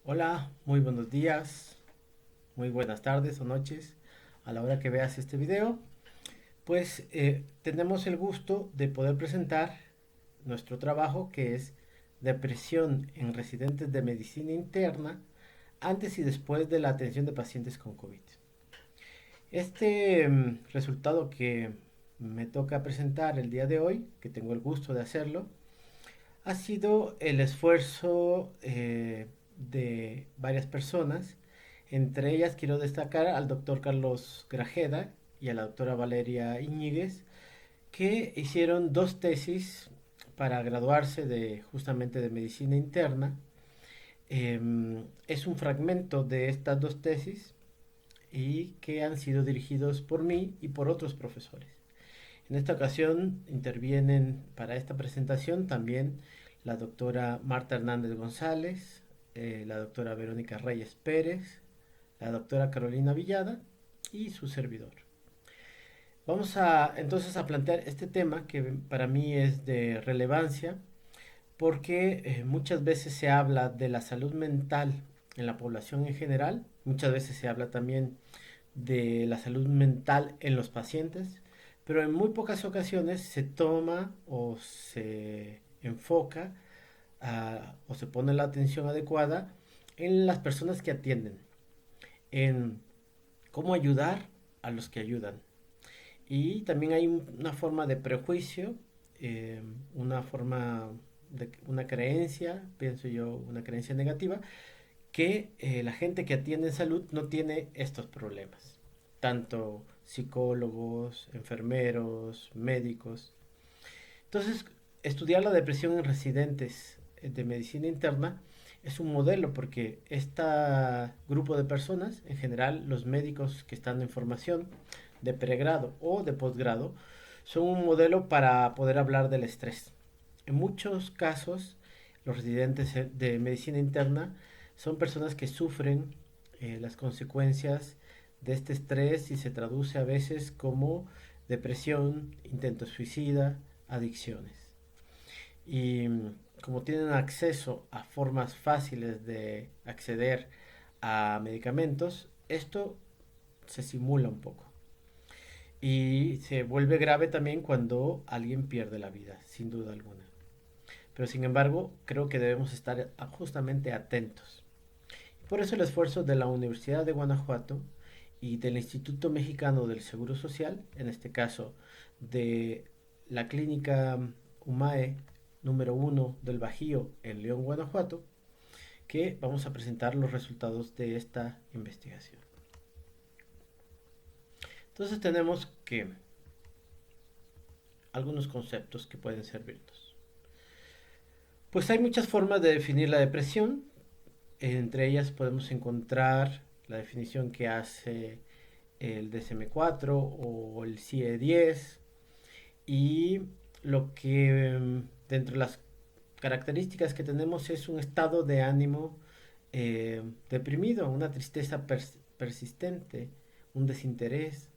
Hola, muy buenos días, muy buenas tardes o noches a la hora que veas este video. Tenemos el gusto de poder presentar nuestro trabajo que es depresión en residentes de medicina interna antes y después de la atención de pacientes con COVID. Resultado que me toca presentar el día de hoy, que tengo el gusto de hacerlo, ha sido el esfuerzo de varias personas. Entre ellas quiero destacar al doctor Carlos Grajeda y a la doctora Valeria Iñiguez, que hicieron dos tesis para graduarse de justamente de medicina interna. Es un fragmento de estas dos tesis y que han sido dirigidos por mí y por otros profesores. En esta ocasión intervienen para esta presentación también la doctora Marta Hernández González, la doctora Verónica Reyes Pérez, la doctora Carolina Villada y su servidor. Vamos a entonces a plantear este tema que para mí es de relevancia porque muchas veces se habla de la salud mental en la población en general, muchas veces se habla también de la salud mental en los pacientes, pero en muy pocas ocasiones se toma o se enfoca o se pone la atención adecuada en las personas que atienden, en cómo ayudar a los que ayudan. Y también hay una forma de prejuicio, una forma de una creencia, pienso yo, una creencia negativa, que la gente que atiende en salud no tiene estos problemas. Tanto psicólogos, enfermeros, médicos. Entonces, estudiar la depresión en residentes de medicina interna es un modelo porque este grupo de personas, en general los médicos que están en formación de pregrado o de posgrado, son un modelo para poder hablar del estrés. En muchos casos, los residentes de medicina interna son personas que sufren las consecuencias de este estrés y se traduce a veces como depresión, intento suicida, adicciones. Y como tienen acceso a formas fáciles de acceder a medicamentos, esto se simula un poco. Y se vuelve grave también cuando alguien pierde la vida, sin duda alguna. Pero sin embargo, creo que debemos estar justamente atentos. Por eso el esfuerzo de la Universidad de Guanajuato y del Instituto Mexicano del Seguro Social, en este caso de la clínica UMAE número 1 del Bajío en León, Guanajuato, que vamos a presentar los resultados de esta investigación. Entonces tenemos que algunos conceptos que pueden servirnos. Pues hay muchas formas de definir la depresión. Entre ellas podemos encontrar la definición que hace el DSM-4 o el CIE-10 y lo que dentro de las características que tenemos es un estado de ánimo deprimido, una tristeza persistente, un desinterés.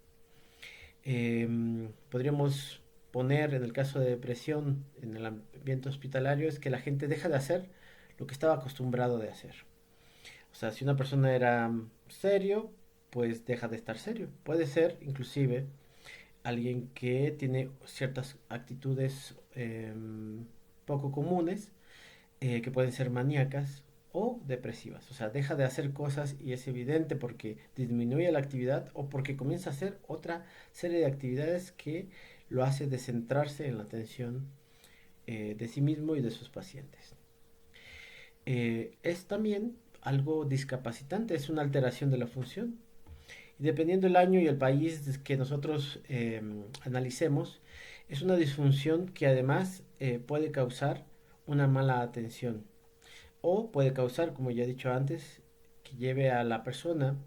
Podríamos poner en el caso de depresión en el ambiente hospitalario es que la gente deja de hacer lo que estaba acostumbrado de hacer. O sea, si una persona era serio, pues deja de estar serio. Puede ser inclusive alguien que tiene ciertas actitudes poco comunes, que pueden ser maníacas o depresivas. O sea, deja de hacer cosas y es evidente porque disminuye la actividad o porque comienza a hacer otra serie de actividades que lo hace descentrarse en la atención de sí mismo y de sus pacientes. Es también algo discapacitante, es una alteración de la función. Y dependiendo del año y el país que nosotros analicemos, es una disfunción que además puede causar una mala atención o puede causar, como ya he dicho antes, que lleve a la persona,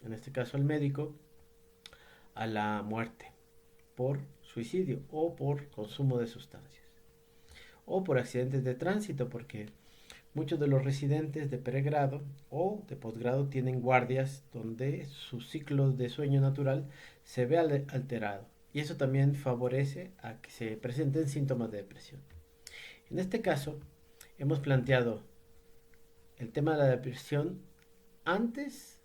en este caso al médico, a la muerte por suicidio o por consumo de sustancias o por accidentes de tránsito, porque muchos de los residentes de pregrado o de posgrado tienen guardias donde sus ciclos de sueño natural se ve alterado y eso también favorece a que se presenten síntomas de depresión. En este caso, hemos planteado tema de la depresión antes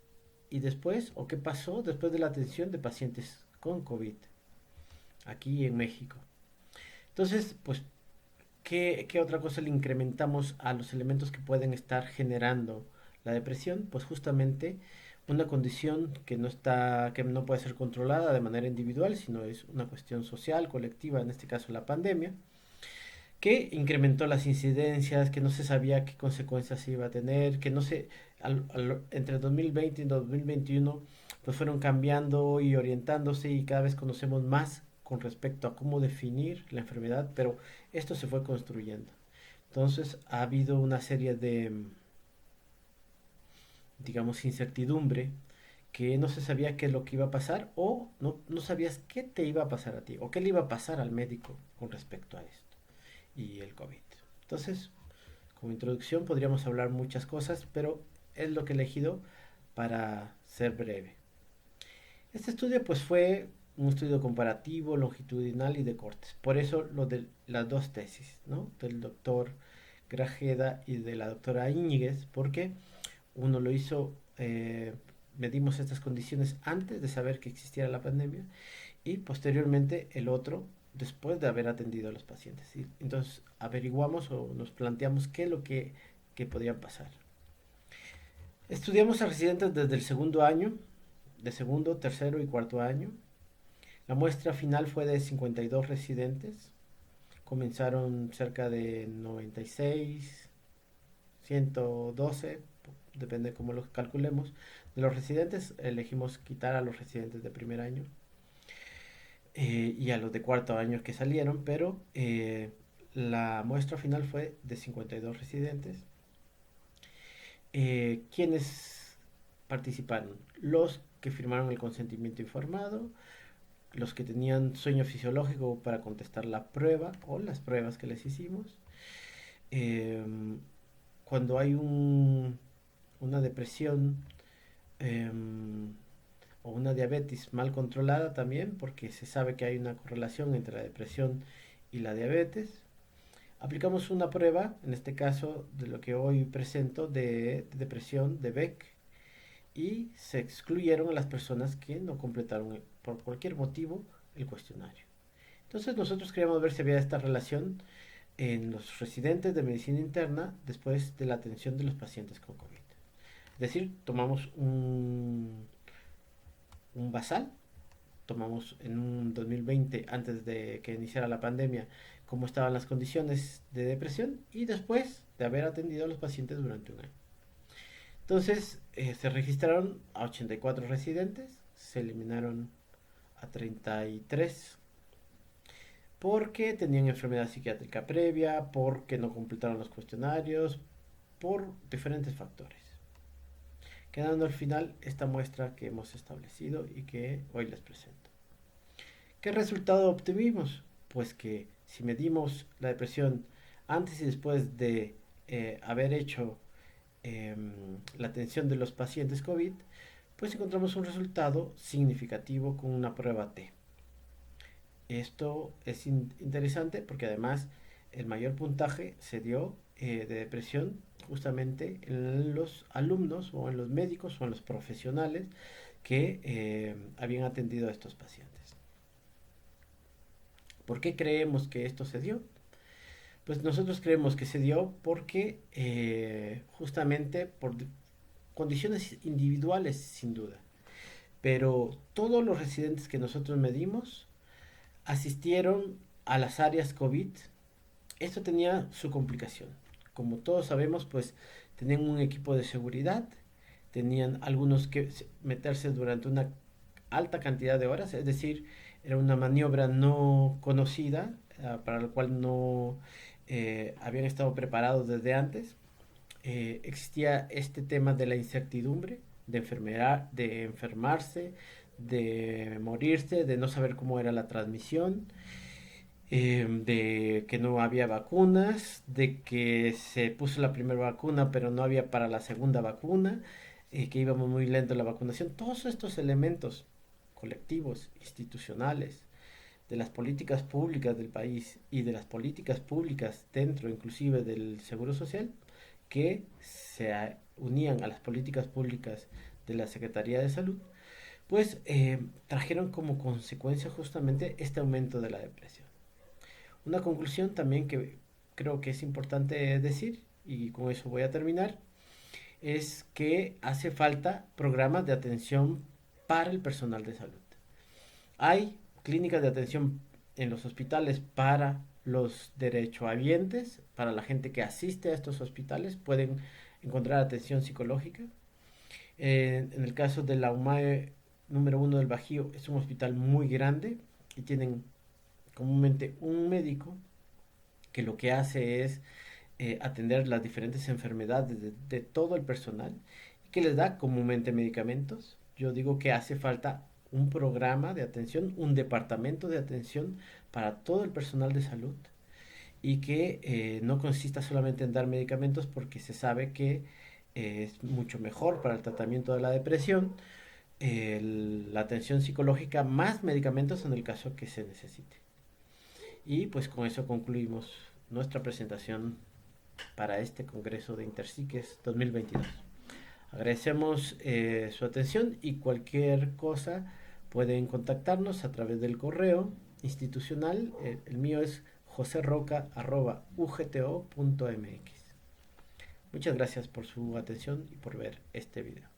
y después, o qué pasó después de la atención de pacientes con COVID aquí en México. Entonces, pues, ¿qué otra cosa le incrementamos a los elementos que pueden estar generando la depresión? Pues justamente una condición que no puede ser controlada de manera individual, sino es una cuestión social, colectiva, en este caso la pandemia, que incrementó las incidencias, que no se sabía qué consecuencias iba a tener, que no se, entre 2020 y 2021, pues fueron cambiando y orientándose y cada vez conocemos más con respecto a cómo definir la enfermedad, pero esto se fue construyendo. Entonces ha habido una serie de, digamos, incertidumbre que no se sabía qué es lo que iba a pasar o no sabías qué te iba a pasar a ti o qué le iba a pasar al médico con respecto a esto y el COVID. Entonces, como introducción podríamos hablar muchas cosas, pero es lo que he elegido para ser breve. Este estudio pues fue un estudio comparativo, longitudinal y de cortes. Por eso lo de las dos tesis, ¿no? Del doctor Grajeda y de la doctora Íñiguez, porque uno lo hizo, medimos estas condiciones antes de saber que existiera la pandemia y posteriormente el otro después de haber atendido a los pacientes. Y entonces averiguamos o nos planteamos qué es lo que podría pasar. Estudiamos a residentes desde el segundo año, de segundo, tercero y cuarto año. La muestra final fue de 52 residentes. Comenzaron cerca de 96, 112, depende de cómo los calculemos. De los residentes, elegimos quitar a los residentes de primer año y a los de cuarto año que salieron, pero la muestra final fue de 52 residentes. ¿Quiénes participaron? Los que firmaron el consentimiento informado, los que tenían sueño fisiológico para contestar la prueba o las pruebas que les hicimos. Eh, Cuando hay una depresión eh, o una diabetes mal controlada también, porque se sabe que hay una correlación entre la depresión y la diabetes. Aplicamos una prueba, en este caso de lo que hoy presento, de depresión de Beck, y se excluyeron a las personas que no completaron por cualquier motivo el cuestionario. Entonces nosotros queríamos ver si había esta relación en los residentes de medicina interna después de la atención de los pacientes con COVID. Es decir, tomamos un basal, tomamos en un 2020, antes de que iniciara la pandemia, cómo estaban las condiciones de depresión y después de haber atendido a los pacientes durante un año. Entonces, se registraron a 84 residentes, se eliminaron a 33 porque tenían enfermedad psiquiátrica previa, porque no completaron los cuestionarios, por diferentes factores. Quedando al final esta muestra que hemos establecido y que hoy les presento. ¿Qué resultado obtuvimos? Pues que si medimos la depresión antes y después de haber hecho la atención de los pacientes COVID, pues encontramos un resultado significativo con una prueba T. Esto es interesante porque además el mayor puntaje se dio de depresión justamente en los alumnos o en los médicos o en los profesionales que habían atendido a estos pacientes. ¿Por qué creemos que esto se dio? Pues nosotros creemos que se dio porque justamente por condiciones individuales sin duda, pero todos los residentes que nosotros medimos asistieron a las áreas COVID. Esto tenía su complicación. Como todos sabemos, pues tenían un equipo de seguridad, tenían algunos que meterse durante una alta cantidad de horas, es decir, era una maniobra no conocida, para la cual no habían estado preparados desde antes. Existía este tema de la incertidumbre, de enfermarse, de morirse, de no saber cómo era la transmisión, de que no había vacunas, de que se puso la primera vacuna pero no había para la segunda vacuna, que íbamos muy lento en la vacunación. Todos estos elementos colectivos, institucionales, de las políticas públicas del país y de las políticas públicas dentro inclusive del Seguro Social, que unían a las políticas públicas de la Secretaría de Salud, pues trajeron como consecuencia justamente este aumento de la depresión. Una conclusión también que creo que es importante decir, y con eso voy a terminar, es que hace falta programas de atención para el personal de salud. Hay clínicas de atención en los hospitales para los derechohabientes, para la gente que asiste a estos hospitales, pueden encontrar atención psicológica. En el caso de la UMAE número 1 del Bajío, es un hospital muy grande y tienen comúnmente un médico que lo que hace es atender las diferentes enfermedades de todo el personal y que les da comúnmente medicamentos. Yo digo que hace falta un programa de atención, un departamento de atención para todo el personal de salud y que no consista solamente en dar medicamentos porque se sabe que es mucho mejor para el tratamiento de la depresión, la atención psicológica más medicamentos en el caso que se necesite. Y pues con eso concluimos nuestra presentación para este Congreso de Interpsiques 2022. Agradecemos su atención y cualquier cosa pueden contactarnos a través del correo institucional. El mío es joserroca@ugto.mx. Muchas gracias por su atención y por ver este video.